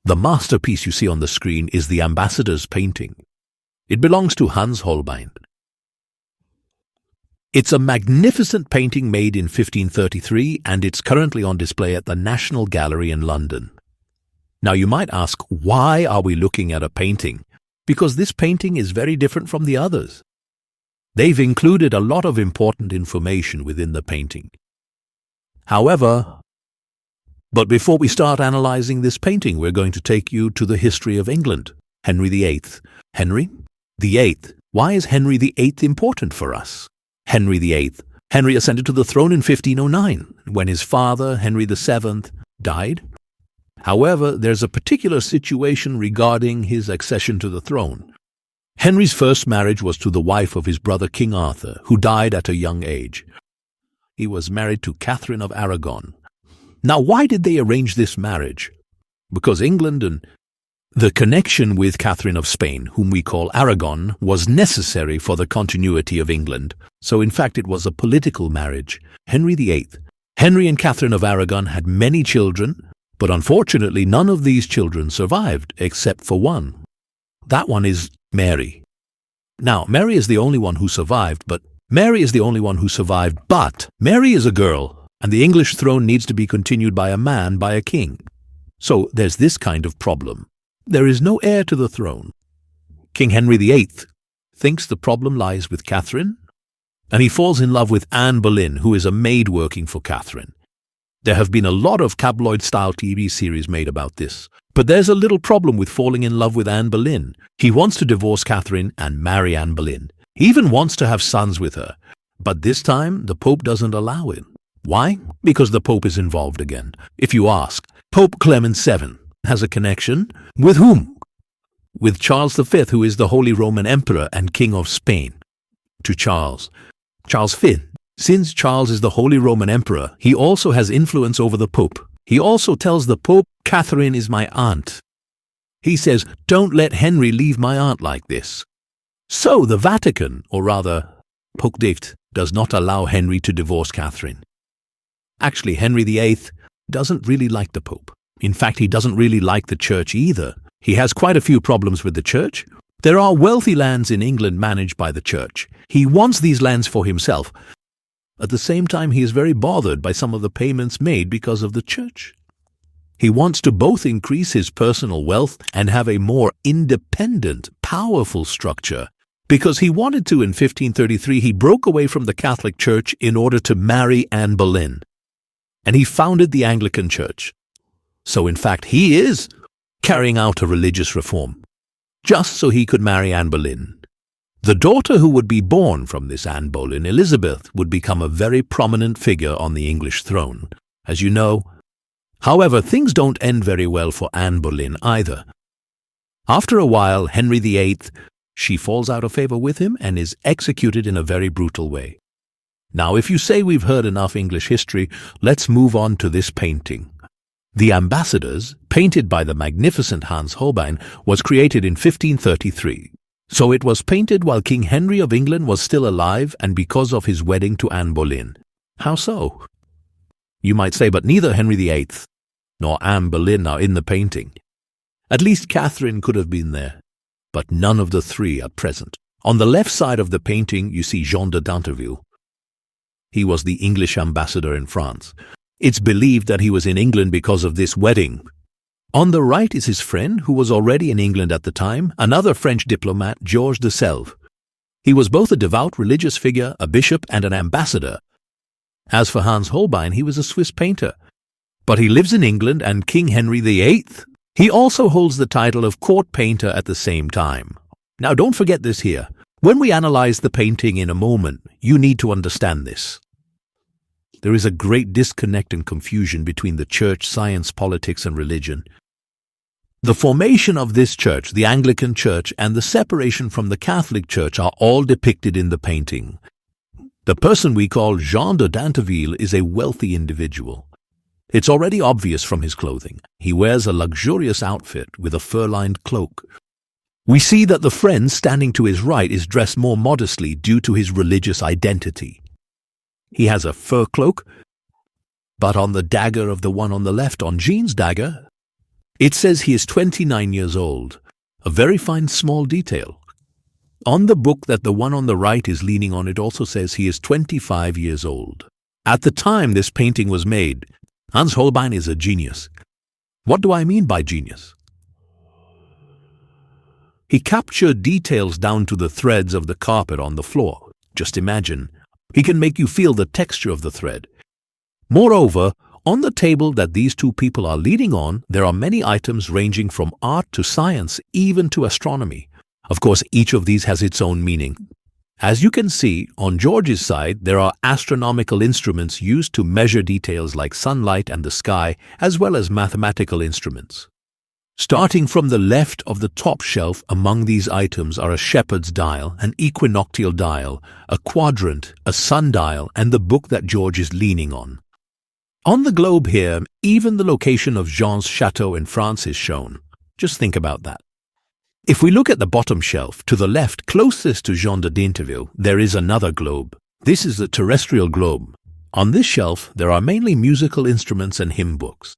The masterpiece you see on the screen is the ambassador's painting. It belongs to Hans Holbein. It's a magnificent painting made in 1533, and it's currently on display at the National Gallery in London. Now you might ask, why are we looking at a painting? Because this painting is very different from the others. They've included a lot of important information within the painting. But before we start analyzing this painting, we're going to take you to the history of England. Henry VIII. Henry VIII. Why is Henry VIII important for us? Henry VIII. Henry ascended to the throne in 1509, when his father, Henry VII, died. However, there's a particular situation regarding his accession to the throne. Henry's first marriage was to the wife of his brother King Arthur, who died at a young age. He was married to Catherine of Aragon. Now, why did they arrange this marriage? Because England and the connection with Catherine of Spain, whom we call Aragon, was necessary for the continuity of England. So, in fact, it was a political marriage. Henry VIII. Henry and Catherine of Aragon had many children, but unfortunately none of these children survived, except for one. That one is Mary. Now, Mary is the only one who survived, but Mary is a girl, and the English throne needs to be continued by a man, by a king. So there's this kind of problem. There is no heir to the throne. King Henry VIII thinks the problem lies with Catherine, and he falls in love with Anne Boleyn, who is a maid working for Catherine. There have been a lot of tabloid-style TV series made about this. But there's a little problem with falling in love with Anne Boleyn. He wants to divorce Catherine and marry Anne Boleyn. He even wants to have sons with her. But this time, the Pope doesn't allow it. Why? Because the Pope is involved again. If you ask, Pope Clement VII has a connection with whom? With Charles V, who is the Holy Roman Emperor and King of Spain. To Charles V. Since Charles is the Holy Roman Emperor, he also has influence over the Pope. He also tells the Pope, Catherine is my aunt. He says, don't let Henry leave my aunt like this. So the Vatican, or rather, Pope David, does not allow Henry to divorce Catherine. Actually, Henry VIII doesn't really like the Pope. In fact, he doesn't really like the Church either. He has quite a few problems with the Church. There are wealthy lands in England managed by the Church. He wants these lands for himself. At the same time, he is very bothered by some of the payments made because of the Church. He wants to both increase his personal wealth and have a more independent, powerful structure. Because he wanted to in 1533, he broke away from the Catholic Church in order to marry Anne Boleyn. And he founded the Anglican Church. So in fact, he is carrying out a religious reform, just so he could marry Anne Boleyn. The daughter who would be born from this Anne Boleyn, Elizabeth, would become a very prominent figure on the English throne, as you know. However, things don't end very well for Anne Boleyn either. After a while, Henry VIII, she falls out of favor with him and is executed in a very brutal way. Now, if you say we've heard enough English history, let's move on to this painting. The Ambassadors, painted by the magnificent Hans Holbein, was created in 1533. So it was painted while King Henry of England was still alive and because of his wedding to Anne Boleyn. How so? You might say, but neither Henry VIII nor Anne Boleyn are in the painting. At least Catherine could have been there, but none of the three are present. On the left side of the painting, you see Jean de Danteville. He was the English ambassador in France. It's believed that he was in England because of this wedding. On the right is his friend, who was already in England at the time, another French diplomat, Georges de Selve. He was both a devout religious figure, a bishop, and an ambassador. As for Hans Holbein, he was a Swiss painter. But he lives in England, and King Henry VIII, he also holds the title of court painter at the same time. Now don't forget this here. When we analyze the painting in a moment, you need to understand this. There is a great disconnect and confusion between the church, science, politics, and religion. The formation of this church, the Anglican Church, and the separation from the Catholic Church are all depicted in the painting. The person we call Jean de Danteville is a wealthy individual. It's already obvious from his clothing. He wears a luxurious outfit with a fur-lined cloak. We see that the friend standing to his right is dressed more modestly due to his religious identity. He has a fur cloak, but on the dagger of the one on the left, on Jean's dagger, It says he is 29 years old, a very fine small detail. On the book that the one on the right is leaning on, it also says he is 25 years old. At the time this painting was made, Hans Holbein is a genius. What do I mean by genius? He captured details down to the threads of the carpet on the floor. Just imagine. He can make you feel the texture of the thread. Moreover, on the table that these two people are leaning on, there are many items ranging from art to science, even to astronomy. Of course, each of these has its own meaning. As you can see, on George's side, there are astronomical instruments used to measure details like sunlight and the sky, as well as mathematical instruments. Starting from the left of the top shelf, among these items are a shepherd's dial, an equinoctial dial, a quadrant, a sundial, and the book that George is leaning on. On the globe here, even the location of Jean's chateau in France is shown. Just think about that. If we look at the bottom shelf, to the left, closest to Jean de Dinterville, there is another globe. This is the terrestrial globe. On this shelf, there are mainly musical instruments and hymn books.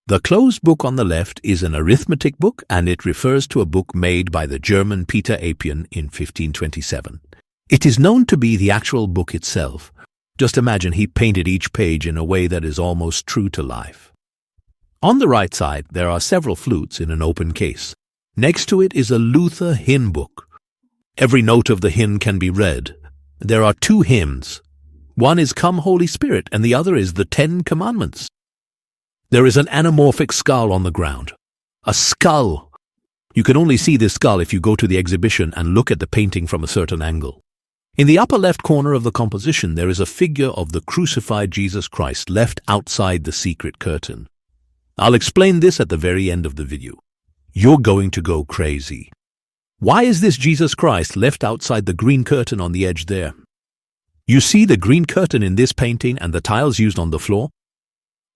The closed book on the left is an arithmetic book, and it refers to a book made by the German Peter Apian in 1527. It is known to be the actual book itself. Just imagine he painted each page in a way that is almost true to life. On the right side, there are several flutes in an open case. Next to it is a Luther hymn book. Every note of the hymn can be read. There are two hymns. One is Come Holy Spirit, and the other is the 10 Commandments. There is an anamorphic skull on the ground. A skull! You can only see this skull if you go to the exhibition and look at the painting from a certain angle. In the upper left corner of the composition, there is a figure of the crucified Jesus Christ left outside the secret curtain. I'll explain this at the very end of the video. You're going to go crazy. Why is this Jesus Christ left outside the green curtain on the edge there? You see the green curtain in this painting and the tiles used on the floor?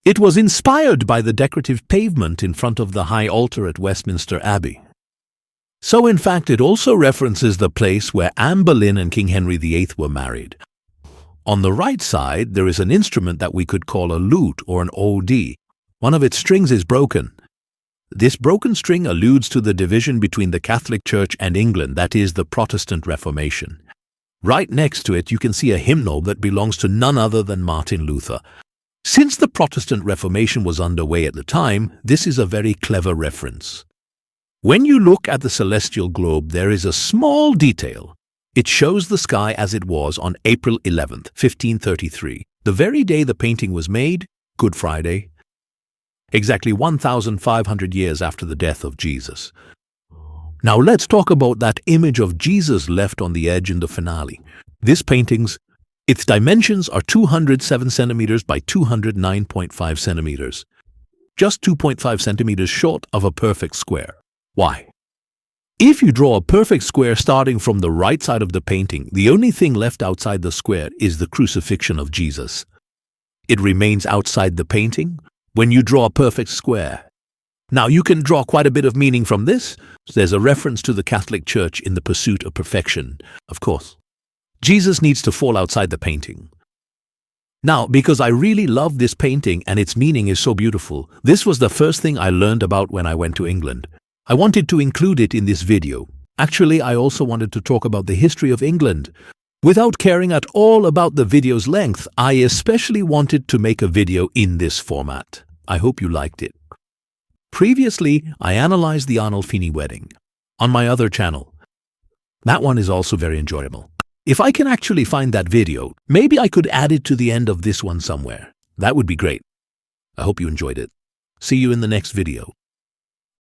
It was inspired by the decorative pavement in front of the high altar at Westminster Abbey. So in fact it also references the place where Anne Boleyn and King Henry VIII were married. On the right side there is an instrument that we could call a lute or an OD. One of its strings is broken. This broken string alludes to the division between the Catholic Church and England, that is, the Protestant Reformation. Right next to it you can see a hymnal that belongs to none other than Martin Luther. Since the Protestant Reformation was underway at the time, this is a very clever reference. When you look at the celestial globe, there is a small detail. It shows the sky as it was on April 11th, 1533, the very day the painting was made, Good Friday, exactly 1,500 years after the death of Jesus. Now let's talk about that image of Jesus left on the edge in the finale. This painting's its dimensions are 207 centimeters by 209.5 centimeters, just 2.5 centimeters short of a perfect square. Why? If you draw a perfect square starting from the right side of the painting, the only thing left outside the square is the crucifixion of Jesus. It remains outside the painting when you draw a perfect square. Now you can draw quite a bit of meaning from this. There's a reference to the Catholic Church in the pursuit of perfection, of course. Jesus needs to fall outside the painting. Now, because I really love this painting and its meaning is so beautiful, this was the first thing I learned about when I went to England. I wanted to include it in this video. Actually, I also wanted to talk about the history of England. Without caring at all about the video's length, I especially wanted to make a video in this format. I hope you liked it. Previously, I analyzed the Arnolfini wedding on my other channel. That one is also very enjoyable. If I can actually find that video, maybe I could add it to the end of this one somewhere. That would be great. I hope you enjoyed it. See you in the next video.